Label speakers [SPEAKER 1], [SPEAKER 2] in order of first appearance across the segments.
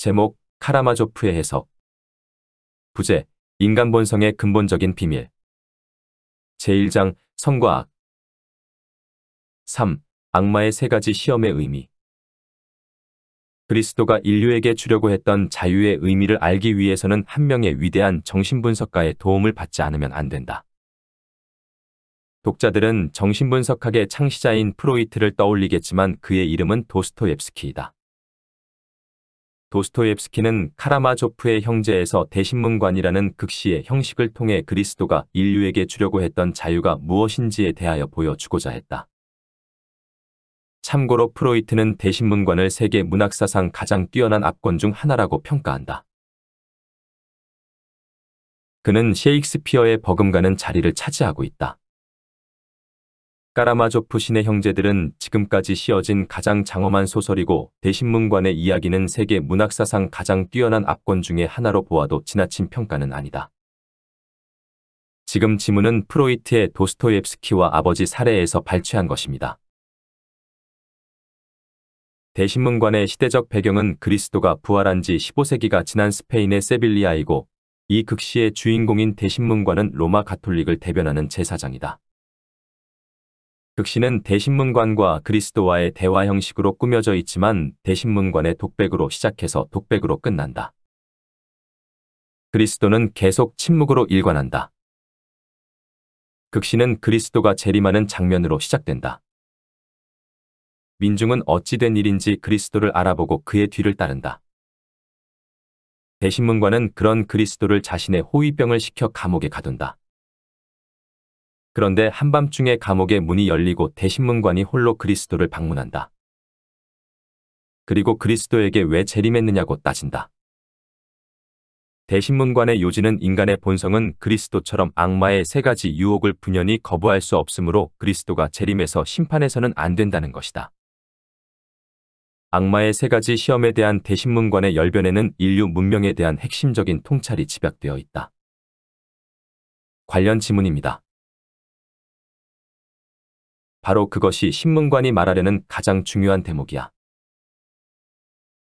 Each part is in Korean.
[SPEAKER 1] 제목, 카라마조프의 해석. 부제, 인간 본성의 근본적인 비밀. 제1장, 선과 악. 3. 악마의 세 가지 시험의 의미. 그리스도가 인류에게 주려고 했던 자유의 의미를 알기 위해서는 한 명의 위대한 정신분석가의 도움을 받지 않으면 안 된다. 독자들은 정신분석학의 창시자인 프로이트를 떠올리겠지만 그의 이름은 도스토옙스키이다. 도스토옙스키는 카라마조프의 형제에서 대신문관이라는 극시의 형식을 통해 그리스도가 인류에게 주려고 했던 자유가 무엇인지에 대하여 보여주고자 했다. 참고로 프로이트는 대신문관을 세계 문학사상 가장 뛰어난 압권 중 하나라고 평가한다. 그는 셰익스피어의 버금가는 자리를 차지하고 있다. 카라마조프 신의 형제들은 지금까지 씌어진 가장 장엄한 소설이고 대신문관의 이야기는 세계 문학사상 가장 뛰어난 압권 중의 하나로 보아도 지나친 평가는 아니다. 지금 지문은 프로이트의 도스토옙스키와 아버지 사례에서 발췌한 것입니다. 대신문관의 시대적 배경은 그리스도가 부활한 지 15세기가 지난 스페인의 세빌리아이고 이 극시의 주인공인 대신문관은 로마 가톨릭을 대변하는 제사장이다. 극시는 대신문관과 그리스도와의 대화 형식으로 꾸며져 있지만 대신문관의 독백으로 시작해서 독백으로 끝난다. 그리스도는 계속 침묵으로 일관한다. 극시는 그리스도가 재림하는 장면으로 시작된다. 민중은 어찌 된 일인지 그리스도를 알아보고 그의 뒤를 따른다. 대신문관은 그런 그리스도를 자신의 호위병을 시켜 감옥에 가둔다. 그런데 한밤중에 감옥의 문이 열리고 대신문관이 홀로 그리스도를 방문한다. 그리고 그리스도에게 왜 재림했느냐고 따진다. 대신문관의 요지는 인간의 본성은 그리스도처럼 악마의 세 가지 유혹을 분연히 거부할 수 없으므로 그리스도가 재림해서 심판해서는 안 된다는 것이다. 악마의 세 가지 시험에 대한 대신문관의 열변에는 인류 문명에 대한 핵심적인 통찰이 집약되어 있다. 관련 지문입니다. 바로 그것이 신문관이 말하려는 가장 중요한 대목이야.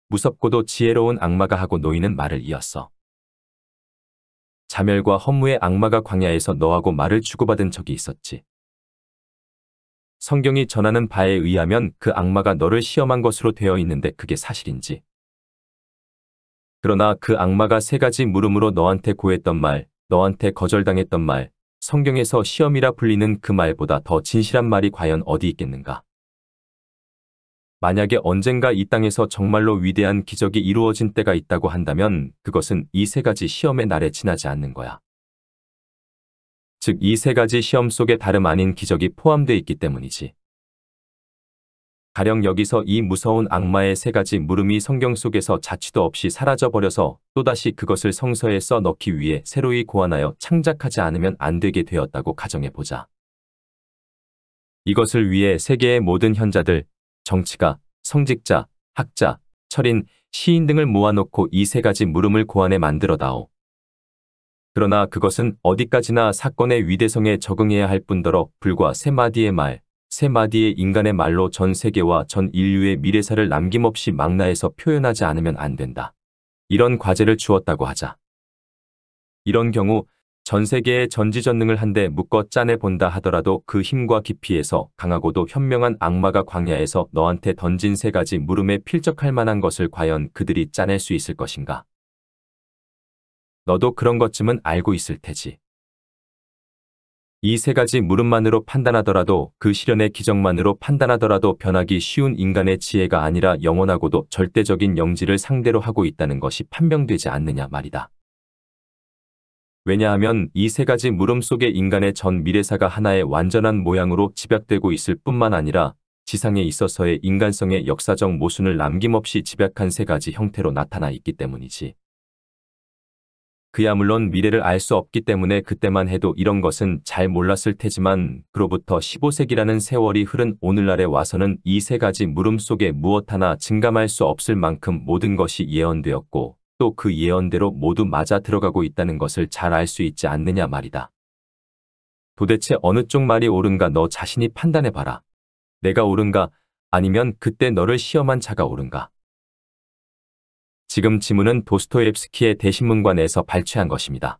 [SPEAKER 1] 무섭고도 지혜로운 악마가 하고 놓이는 말을 이었어. 자멸과 허무의 악마가 광야에서 너하고 말을 주고받은 적이 있었지. 성경이 전하는 바에 의하면 그 악마가 너를 시험한 것으로 되어 있는데 그게 사실인지. 그러나 그 악마가 세 가지 물음으로 너한테 고했던 말, 너한테 거절당했던 말, 성경에서 시험이라 불리는 그 말보다 더 진실한 말이 과연 어디 있겠는가? 만약에 언젠가 이 땅에서 정말로 위대한 기적이 이루어진 때가 있다고 한다면 그것은 이 세 가지 시험의 날에 지나지 않는 거야. 즉, 이 세 가지 시험 속에 다름 아닌 기적이 포함되어 있기 때문이지. 가령 여기서 이 무서운 악마의 세 가지 물음이 성경 속에서 자취도 없이 사라져버려서 또다시 그것을 성서에 써 넣기 위해 새로이 고안하여 창작하지 않으면 안 되게 되었다고 가정해보자. 이것을 위해 세계의 모든 현자들, 정치가, 성직자, 학자, 철인, 시인 등을 모아놓고 이 세 가지 물음을 고안해 만들어다오. 그러나 그것은 어디까지나 사건의 위대성에 적응해야 할 뿐더러 불과 세 마디의 말, 세 마디의 인간의 말로 전 세계와 전 인류의 미래사를 남김없이 망라해서 표현하지 않으면 안 된다. 이런 과제를 주었다고 하자. 이런 경우 전 세계의 전지전능을 한데 묶어 짜내본다 하더라도 그 힘과 깊이에서 강하고도 현명한 악마가 광야에서 너한테 던진 세 가지 물음에 필적할 만한 것을 과연 그들이 짜낼 수 있을 것인가? 너도 그런 것쯤은 알고 있을 테지. 이 세 가지 물음만으로 판단하더라도 그 실현의 기적만으로 판단하더라도 변하기 쉬운 인간의 지혜가 아니라 영원하고도 절대적인 영지를 상대로 하고 있다는 것이 판명되지 않느냐 말이다. 왜냐하면 이 세 가지 물음 속에 인간의 전 미래사가 하나의 완전한 모양으로 집약되고 있을 뿐만 아니라 지상에 있어서의 인간성의 역사적 모순을 남김없이 집약한 세 가지 형태로 나타나 있기 때문이지. 그야 물론 미래를 알 수 없기 때문에 그때만 해도 이런 것은 잘 몰랐을 테지만 그로부터 15세기라는 세월이 흐른 오늘날에 와서는 이 세 가지 물음 속에 무엇 하나 증감할 수 없을 만큼 모든 것이 예언되었고 또 그 예언대로 모두 맞아 들어가고 있다는 것을 잘 알 수 있지 않느냐 말이다. 도대체 어느 쪽 말이 옳은가 너 자신이 판단해봐라. 내가 옳은가 아니면 그때 너를 시험한 자가 옳은가. 지금 지문은 도스토옙스키의 대신문관에서 발췌한 것입니다.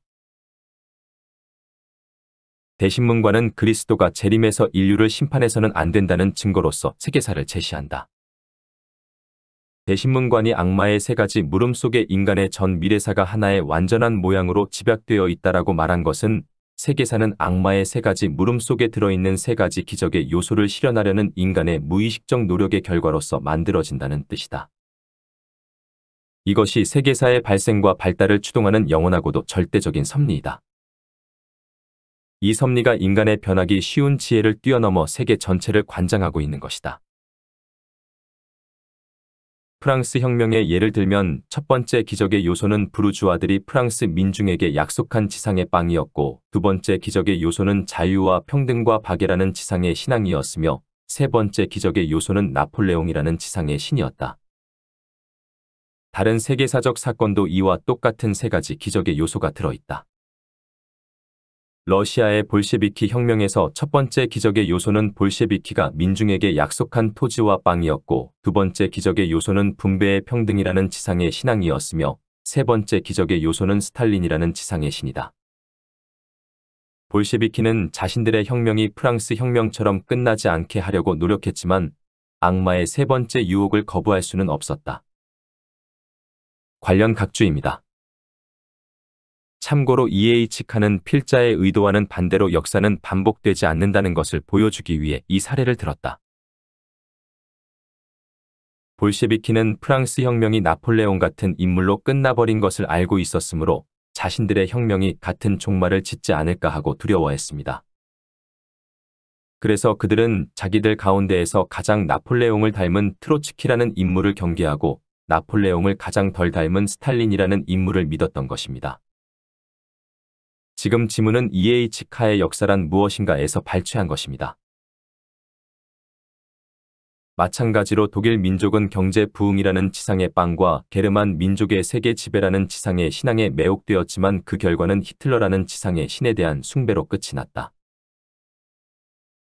[SPEAKER 1] 대신문관은 그리스도가 재림해서 인류를 심판해서는 안 된다는 증거로서 세계사를 제시한다. 대신문관이 악마의 세 가지 물음 속에 인간의 전 미래사가 하나의 완전한 모양으로 집약되어 있다라고 말한 것은 세계사는 악마의 세 가지 물음 속에 들어있는 세 가지 기적의 요소를 실현하려는 인간의 무의식적 노력의 결과로서 만들어진다는 뜻이다. 이것이 세계사의 발생과 발달을 추동하는 영원하고도 절대적인 섭리이다. 이 섭리가 인간의 변하기 쉬운 지혜를 뛰어넘어 세계 전체를 관장하고 있는 것이다. 프랑스 혁명의 예를 들면 첫 번째 기적의 요소는 부르주아들이 프랑스 민중에게 약속한 지상의 빵이었고, 두 번째 기적의 요소는 자유와 평등과 박애라는 지상의 신앙이었으며, 세 번째 기적의 요소는 나폴레옹이라는 지상의 신이었다. 다른 세계사적 사건도 이와 똑같은 세 가지 기적의 요소가 들어있다. 러시아의 볼셰비키 혁명에서 첫 번째 기적의 요소는 볼셰비키가 민중에게 약속한 토지와 빵이었고, 두 번째 기적의 요소는 분배의 평등이라는 지상의 신앙이었으며, 세 번째 기적의 요소는 스탈린이라는 지상의 신이다. 볼셰비키는 자신들의 혁명이 프랑스 혁명처럼 끝나지 않게 하려고 노력했지만 악마의 세 번째 유혹을 거부할 수는 없었다. 관련 각주입니다. 참고로 E.H. 칸은 필자의 의도와는 반대로 역사는 반복되지 않는다는 것을 보여주기 위해 이 사례를 들었다. 볼셰비키는 프랑스 혁명이 나폴레옹 같은 인물로 끝나버린 것을 알고 있었으므로 자신들의 혁명이 같은 종말을 짓지 않을까 하고 두려워했습니다. 그래서 그들은 자기들 가운데에서 가장 나폴레옹을 닮은 트로츠키라는 인물을 경계하고 나폴레옹을 가장 덜 닮은 스탈린이라는 인물을 믿었던 것입니다. 지금 지문은 E.H. 카의 역사란 무엇인가에서 발췌한 것입니다. 마찬가지로 독일 민족은 경제 부흥이라는 지상의 빵과 게르만 민족의 세계 지배라는 지상의 신앙에 매혹되었지만 그 결과는 히틀러라는 지상의 신에 대한 숭배로 끝이 났다.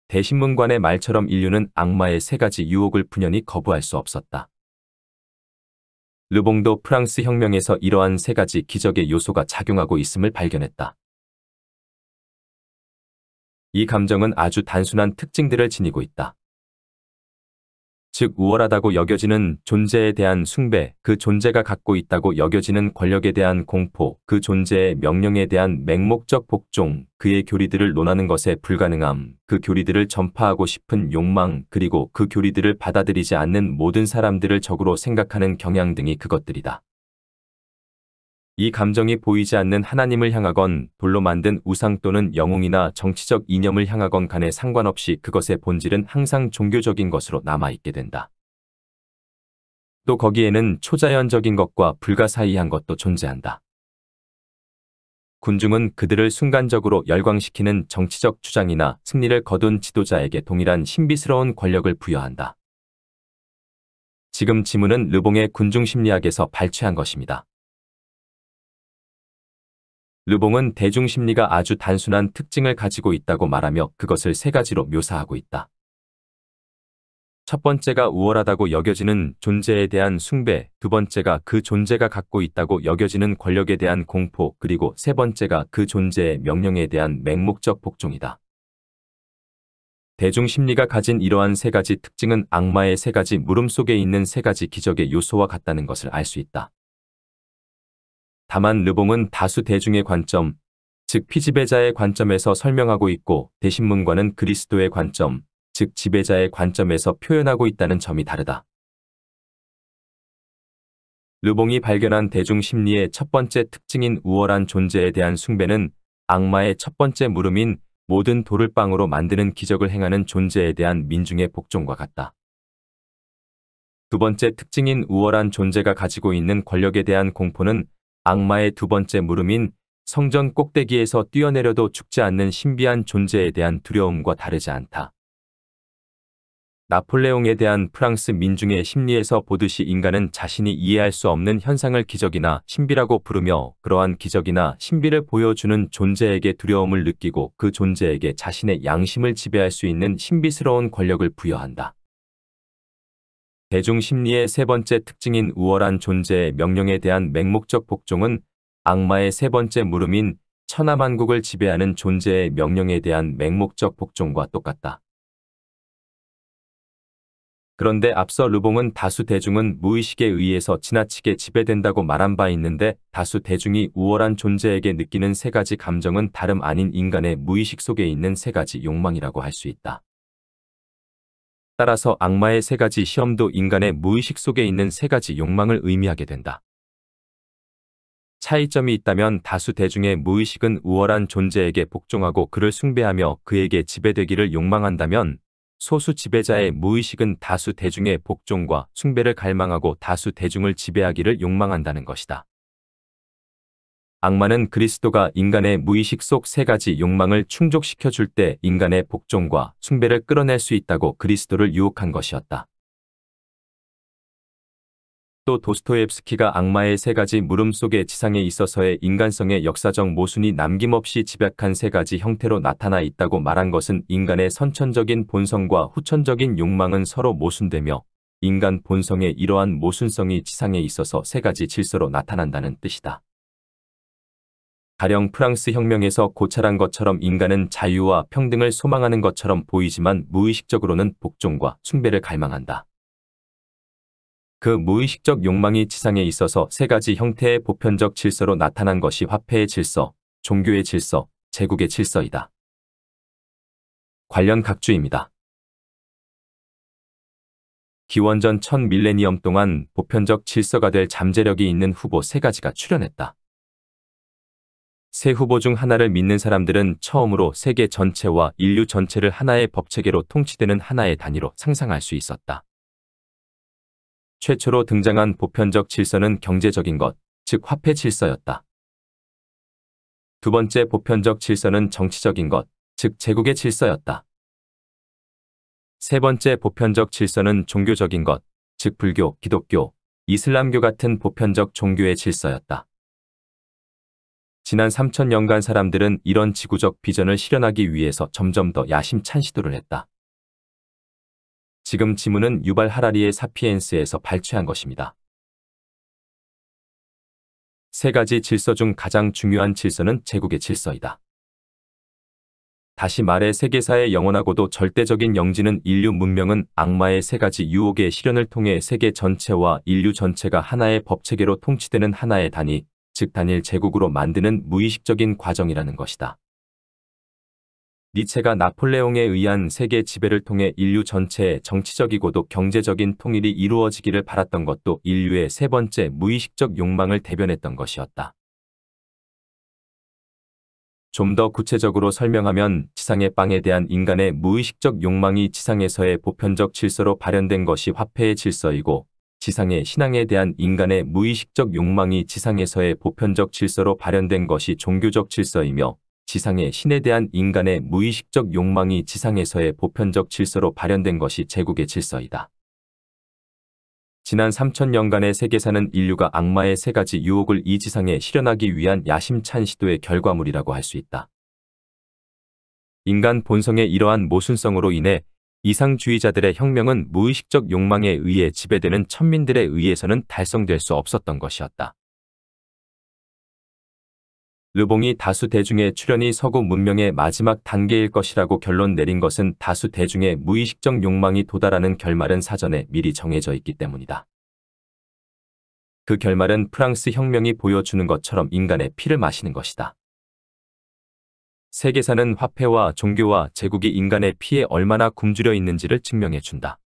[SPEAKER 1] 대신문관의 말처럼 인류는 악마의 세 가지 유혹을 분연히 거부할 수 없었다. 르봉도 프랑스 혁명에서 이러한 세 가지 기적의 요소가 작용하고 있음을 발견했다. 이 감정은 아주 단순한 특징들을 지니고 있다. 즉 우월하다고 여겨지는 존재에 대한 숭배, 그 존재가 갖고 있다고 여겨지는 권력에 대한 공포, 그 존재의 명령에 대한 맹목적 복종, 그의 교리들을 논하는 것에 불가능함, 그 교리들을 전파하고 싶은 욕망, 그리고 그 교리들을 받아들이지 않는 모든 사람들을 적으로 생각하는 경향 등이 그것들이다. 이 감정이 보이지 않는 하나님을 향하건 돌로 만든 우상 또는 영웅이나 정치적 이념을 향하건 간에 상관없이 그것의 본질은 항상 종교적인 것으로 남아있게 된다. 또 거기에는 초자연적인 것과 불가사의한 것도 존재한다. 군중은 그들을 순간적으로 열광시키는 정치적 주장이나 승리를 거둔 지도자에게 동일한 신비스러운 권력을 부여한다. 지금 지문은 르봉의 군중심리학에서 발췌한 것입니다. 르봉은 대중심리가 아주 단순한 특징을 가지고 있다고 말하며 그것을 세 가지로 묘사하고 있다. 첫 번째가 우월하다고 여겨지는 존재에 대한 숭배, 두 번째가 그 존재가 갖고 있다고 여겨지는 권력에 대한 공포, 그리고 세 번째가 그 존재의 명령에 대한 맹목적 복종이다. 대중심리가 가진 이러한 세 가지 특징은 악마의 세 가지 물음 속에 있는 세 가지 기적의 요소와 같다는 것을 알 수 있다. 다만 르봉은 다수 대중의 관점, 즉 피지배자의 관점에서 설명하고 있고 대신문과는 그리스도의 관점, 즉 지배자의 관점에서 표현하고 있다는 점이 다르다. 르봉이 발견한 대중심리의 첫 번째 특징인 우월한 존재에 대한 숭배는 악마의 첫 번째 물음인 모든 돌을 빵으로 만드는 기적을 행하는 존재에 대한 민중의 복종과 같다. 두 번째 특징인 우월한 존재가 가지고 있는 권력에 대한 공포는 악마의 두 번째 물음인 성전 꼭대기에서 뛰어내려도 죽지 않는 신비한 존재에 대한 두려움과 다르지 않다. 나폴레옹에 대한 프랑스 민중의 심리에서 보듯이 인간은 자신이 이해할 수 없는 현상을 기적이나 신비라고 부르며 그러한 기적이나 신비를 보여주는 존재에게 두려움을 느끼고 그 존재에게 자신의 양심을 지배할 수 있는 신비스러운 권력을 부여한다. 대중 심리의 세 번째 특징인 우월한 존재의 명령에 대한 맹목적 복종은 악마의 세 번째 물음인 천하만국을 지배하는 존재의 명령에 대한 맹목적 복종과 똑같다. 그런데 앞서 르봉은 다수 대중은 무의식에 의해서 지나치게 지배된다고 말한 바 있는데, 다수 대중이 우월한 존재에게 느끼는 세 가지 감정은 다름 아닌 인간의 무의식 속에 있는 세 가지 욕망이라고 할 수 있다. 따라서 악마의 세 가지 시험도 인간의 무의식 속에 있는 세 가지 욕망을 의미하게 된다. 차이점이 있다면 다수 대중의 무의식은 우월한 존재에게 복종하고 그를 숭배하며 그에게 지배되기를 욕망한다면, 소수 지배자의 무의식은 다수 대중의 복종과 숭배를 갈망하고 다수 대중을 지배하기를 욕망한다는 것이다. 악마는 그리스도가 인간의 무의식 속 세 가지 욕망을 충족시켜 줄 때 인간의 복종과 숭배를 끌어낼 수 있다고 그리스도를 유혹한 것이었다. 또 도스토옙스키가 악마의 세 가지 물음 속에 지상에 있어서의 인간성의 역사적 모순이 남김없이 집약한 세 가지 형태로 나타나 있다고 말한 것은 인간의 선천적인 본성과 후천적인 욕망은 서로 모순되며 인간 본성의 이러한 모순성이 지상에 있어서 세 가지 질서로 나타난다는 뜻이다. 가령 프랑스 혁명에서 고찰한 것처럼 인간은 자유와 평등을 소망하는 것처럼 보이지만 무의식적으로는 복종과 숭배를 갈망한다. 그 무의식적 욕망이 지상에 있어서 세 가지 형태의 보편적 질서로 나타난 것이 화폐의 질서, 종교의 질서, 제국의 질서이다. 관련 각주입니다. 기원전 1000밀레니엄 동안 보편적 질서가 될 잠재력이 있는 후보 세 가지가 출현했다. 세 후보 중 하나를 믿는 사람들은 처음으로 세계 전체와 인류 전체를 하나의 법체계로 통치되는 하나의 단위로 상상할 수 있었다. 최초로 등장한 보편적 질서는 경제적인 것, 즉 화폐 질서였다. 두 번째 보편적 질서는 정치적인 것, 즉 제국의 질서였다. 세 번째 보편적 질서는 종교적인 것, 즉 불교, 기독교, 이슬람교 같은 보편적 종교의 질서였다. 지난 3000년간 사람들은 이런 지구적 비전을 실현하기 위해서 점점 더 야심찬 시도를 했다. 지금 지문은 유발 하라리의 사피엔스에서 발췌한 것입니다. 세 가지 질서 중 가장 중요한 질서는 제국의 질서이다. 다시 말해 세계사의 영원하고도 절대적인 영지는 인류 문명은 악마의 세 가지 유혹의 실현을 통해 세계 전체와 인류 전체가 하나의 법체계로 통치되는 하나의 단위, 즉 단일 제국으로 만드는 무의식적인 과정이라는 것이다. 니체가 나폴레옹에 의한 세계 지배를 통해 인류 전체의 정치적이고도 경제적인 통일이 이루어지기를 바랐던 것도 인류의 세 번째 무의식적 욕망을 대변했던 것이었다. 좀 더 구체적으로 설명하면 지상의 빵에 대한 인간의 무의식적 욕망이 지상에서의 보편적 질서로 발현된 것이 화폐의 질서이고, 지상의 신앙에 대한 인간의 무의식적 욕망이 지상에서의 보편적 질서로 발현된 것이 종교적 질서이며, 지상의 신에 대한 인간의 무의식적 욕망이 지상에서의 보편적 질서로 발현된 것이 제국의 질서이다. 지난 3000년간의 세계사는 인류가 악마의 세 가지 유혹을 이 지상에 실현하기 위한 야심찬 시도의 결과물이라고 할 수 있다. 인간 본성의 이러한 모순성으로 인해 이상주의자들의 혁명은 무의식적 욕망에 의해 지배되는 천민들에 의해서는 달성될 수 없었던 것이었다. 르봉이 다수 대중의 출현이 서구 문명의 마지막 단계일 것이라고 결론 내린 것은 다수 대중의 무의식적 욕망이 도달하는 결말은 사전에 미리 정해져 있기 때문이다. 그 결말은 프랑스 혁명이 보여주는 것처럼 인간의 피를 마시는 것이다. 세계사는 화폐와 종교와 제국이 인간의 피에 얼마나 굶주려 있는지를 증명해준다.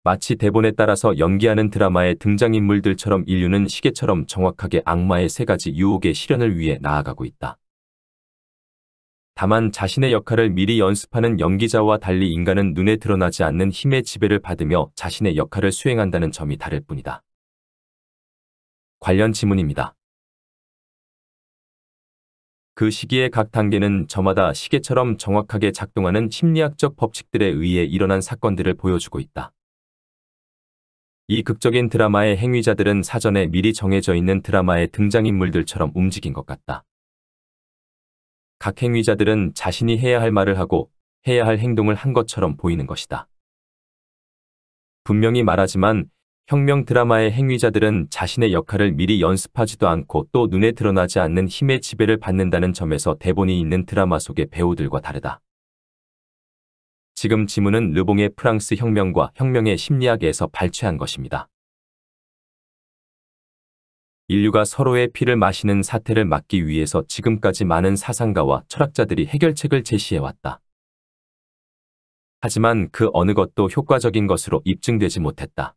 [SPEAKER 1] 마치 대본에 따라서 연기하는 드라마의 등장인물들처럼 인류는 시계처럼 정확하게 악마의 세 가지 유혹의 실현을 위해 나아가고 있다. 다만 자신의 역할을 미리 연습하는 연기자와 달리 인간은 눈에 드러나지 않는 힘의 지배를 받으며 자신의 역할을 수행한다는 점이 다를 뿐이다. 관련 지문입니다. 그 시기의 각 단계는 저마다 시계처럼 정확하게 작동하는 심리학적 법칙들에 의해 일어난 사건들을 보여주고 있다. 이 극적인 드라마의 행위자들은 사전에 미리 정해져 있는 드라마의 등장인물들처럼 움직인 것 같다. 각 행위자들은 자신이 해야 할 말을 하고 해야 할 행동을 한 것처럼 보이는 것이다. 분명히 말하지만 혁명 드라마의 행위자들은 자신의 역할을 미리 연습하지도 않고 또 눈에 드러나지 않는 힘의 지배를 받는다는 점에서 대본이 있는 드라마 속의 배우들과 다르다. 지금 지문은 르봉의 프랑스 혁명과 혁명의 심리학에서 발췌한 것입니다. 인류가 서로의 피를 마시는 사태를 막기 위해서 지금까지 많은 사상가와 철학자들이 해결책을 제시해왔다. 하지만 그 어느 것도 효과적인 것으로 입증되지 못했다.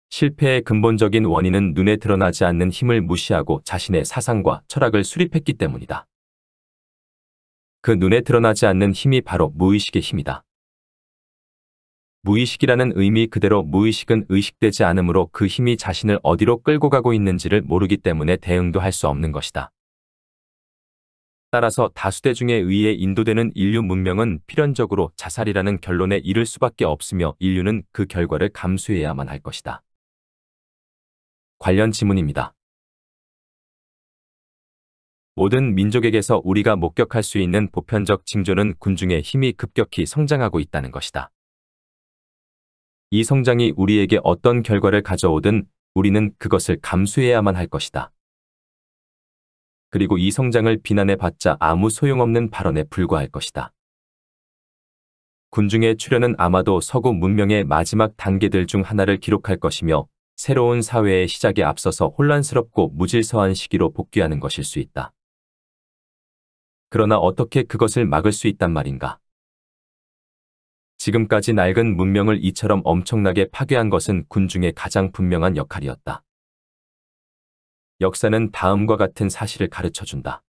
[SPEAKER 1] 실패의 근본적인 원인은 눈에 드러나지 않는 힘을 무시하고 자신의 사상과 철학을 수립했기 때문이다. 그 눈에 드러나지 않는 힘이 바로 무의식의 힘이다. 무의식이라는 의미 그대로 무의식은 의식되지 않으므로 그 힘이 자신을 어디로 끌고 가고 있는지를 모르기 때문에 대응도 할 수 없는 것이다. 따라서 다수대중에 의해 인도되는 인류 문명은 필연적으로 자살이라는 결론에 이를 수밖에 없으며 인류는 그 결과를 감수해야만 할 것이다. 관련 지문입니다. 모든 민족에게서 우리가 목격할 수 있는 보편적 징조는 군중의 힘이 급격히 성장하고 있다는 것이다. 이 성장이 우리에게 어떤 결과를 가져오든 우리는 그것을 감수해야만 할 것이다. 그리고 이 성장을 비난해봤자 아무 소용없는 발언에 불과할 것이다. 군중의 출현은 아마도 서구 문명의 마지막 단계들 중 하나를 기록할 것이며 새로운 사회의 시작에 앞서서 혼란스럽고 무질서한 시기로 복귀하는 것일 수 있다. 그러나 어떻게 그것을 막을 수 있단 말인가? 지금까지 낡은 문명을 이처럼 엄청나게 파괴한 것은 군중의 가장 분명한 역할이었다. 역사는 다음과 같은 사실을 가르쳐준다.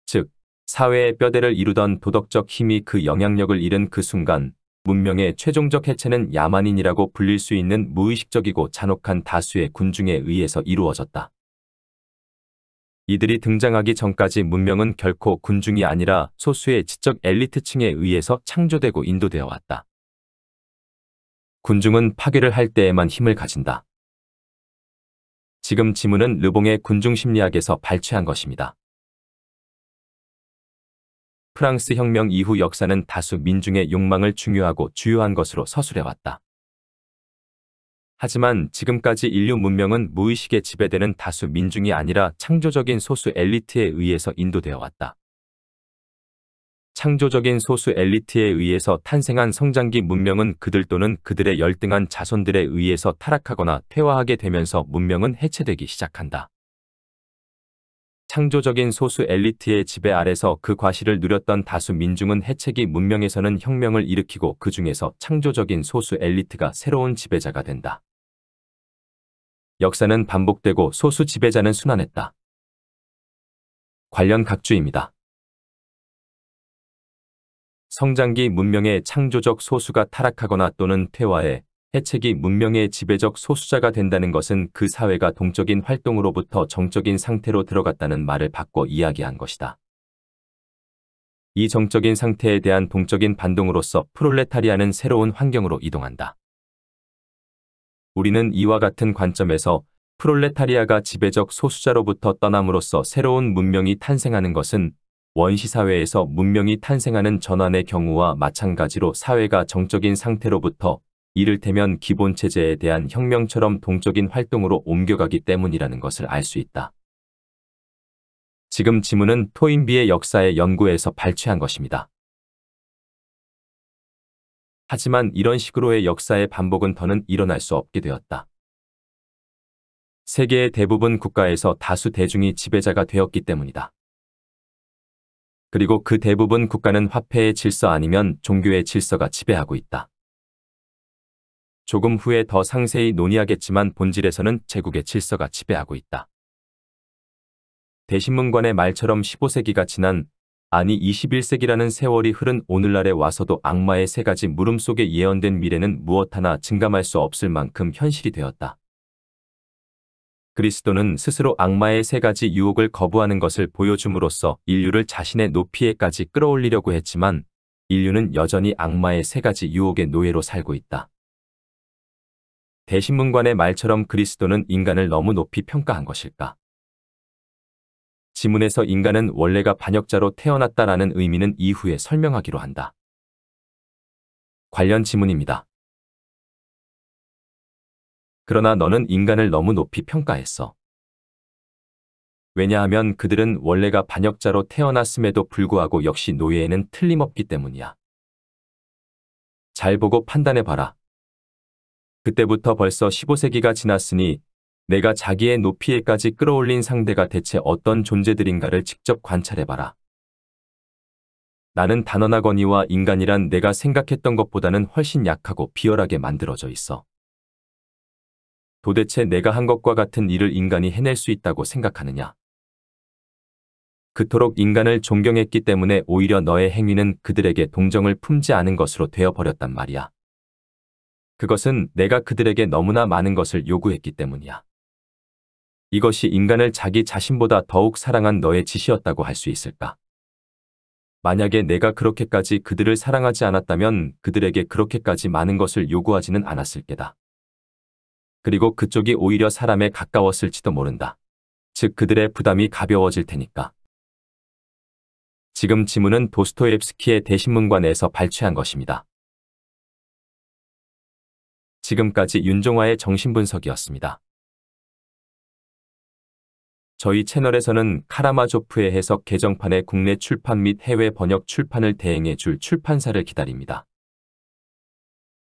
[SPEAKER 1] 즉, 사회의 뼈대를 이루던 도덕적 힘이 그 영향력을 잃은 그 순간 문명의 최종적 해체는 야만인이라고 불릴 수 있는 무의식적이고 잔혹한 다수의 군중에 의해서 이루어졌다. 이들이 등장하기 전까지 문명은 결코 군중이 아니라 소수의 지적 엘리트층에 의해서 창조되고 인도되어 왔다. 군중은 파괴를 할 때에만 힘을 가진다. 지금 지문은 르봉의 군중심리학에서 발췌한 것입니다. 프랑스 혁명 이후 역사는 다수 민중의 욕망을 중요하고 주요한 것으로 서술해왔다. 하지만 지금까지 인류 문명은 무의식에 지배되는 다수 민중이 아니라 창조적인 소수 엘리트에 의해서 인도되어 왔다. 창조적인 소수 엘리트에 의해서 탄생한 성장기 문명은 그들 또는 그들의 열등한 자손들에 의해서 타락하거나 퇴화하게 되면서 문명은 해체되기 시작한다. 창조적인 소수 엘리트의 지배 아래서 그 과실을 누렸던 다수 민중은 해체기 문명에서는 혁명을 일으키고 그 중에서 창조적인 소수 엘리트가 새로운 지배자가 된다. 역사는 반복되고 소수 지배자는 순환했다. 관련 각주입니다. 성장기 문명의 창조적 소수가 타락하거나 또는 퇴화해 해체기 문명의 지배적 소수자가 된다는 것은 그 사회가 동적인 활동으로부터 정적인 상태로 들어갔다는 말을 바꿔 이야기한 것이다. 이 정적인 상태에 대한 동적인 반동으로서 프롤레타리아는 새로운 환경으로 이동한다. 우리는 이와 같은 관점에서 프롤레타리아가 지배적 소수자로부터 떠남으로써 새로운 문명이 탄생하는 것은 원시사회에서 문명이 탄생하는 전환의 경우와 마찬가지로 사회가 정적인 상태로부터 이를테면 기본체제에 대한 혁명처럼 동적인 활동으로 옮겨가기 때문이라는 것을 알 수 있다. 지금 지문은 토인비의 역사의 연구에서 발췌한 것입니다. 하지만 이런 식으로의 역사의 반복은 더는 일어날 수 없게 되었다. 세계의 대부분 국가에서 다수 대중이 지배자가 되었기 때문이다. 그리고 그 대부분 국가는 화폐의 질서 아니면 종교의 질서가 지배하고 있다. 조금 후에 더 상세히 논의하겠지만 본질에서는 제국의 질서가 지배하고 있다. 대신문관의 말처럼 15세기가 지난, 아니 21세기라는 세월이 흐른 오늘날에 와서도 악마의 세 가지 물음 속에 예언된 미래는 무엇 하나 증감할 수 없을 만큼 현실이 되었다. 그리스도는 스스로 악마의 세 가지 유혹을 거부하는 것을 보여줌으로써 인류를 자신의 높이에까지 끌어올리려고 했지만 인류는 여전히 악마의 세 가지 유혹의 노예로 살고 있다. 대신문관의 말처럼 그리스도는 인간을 너무 높이 평가한 것일까? 지문에서 인간은 원래가 반역자로 태어났다라는 의미는 이후에 설명하기로 한다. 관련 지문입니다. 그러나 너는 인간을 너무 높이 평가했어. 왜냐하면 그들은 원래가 반역자로 태어났음에도 불구하고 역시 노예에는 틀림없기 때문이야. 잘 보고 판단해봐라. 그때부터 벌써 15세기가 지났으니 내가 자기의 높이에까지 끌어올린 상대가 대체 어떤 존재들인가를 직접 관찰해봐라. 나는 단언하거니와 인간이란 내가 생각했던 것보다는 훨씬 약하고 비열하게 만들어져 있어. 도대체 내가 한 것과 같은 일을 인간이 해낼 수 있다고 생각하느냐? 그토록 인간을 존경했기 때문에 오히려 너의 행위는 그들에게 동정을 품지 않은 것으로 되어버렸단 말이야. 그것은 내가 그들에게 너무나 많은 것을 요구했기 때문이야. 이것이 인간을 자기 자신보다 더욱 사랑한 너의 짓이었다고 할 수 있을까? 만약에 내가 그렇게까지 그들을 사랑하지 않았다면 그들에게 그렇게까지 많은 것을 요구하지는 않았을 게다. 그리고 그쪽이 오히려 사람에 가까웠을지도 모른다. 즉 그들의 부담이 가벼워질 테니까. 지금 지문은 도스토옙스키의 대신문관에서 발췌한 것입니다. 지금까지 윤종화의 정신분석이었습니다. 저희 채널에서는 카라마조프의 해석 개정판의 국내 출판 및 해외 번역 출판을 대행해 줄 출판사를 기다립니다.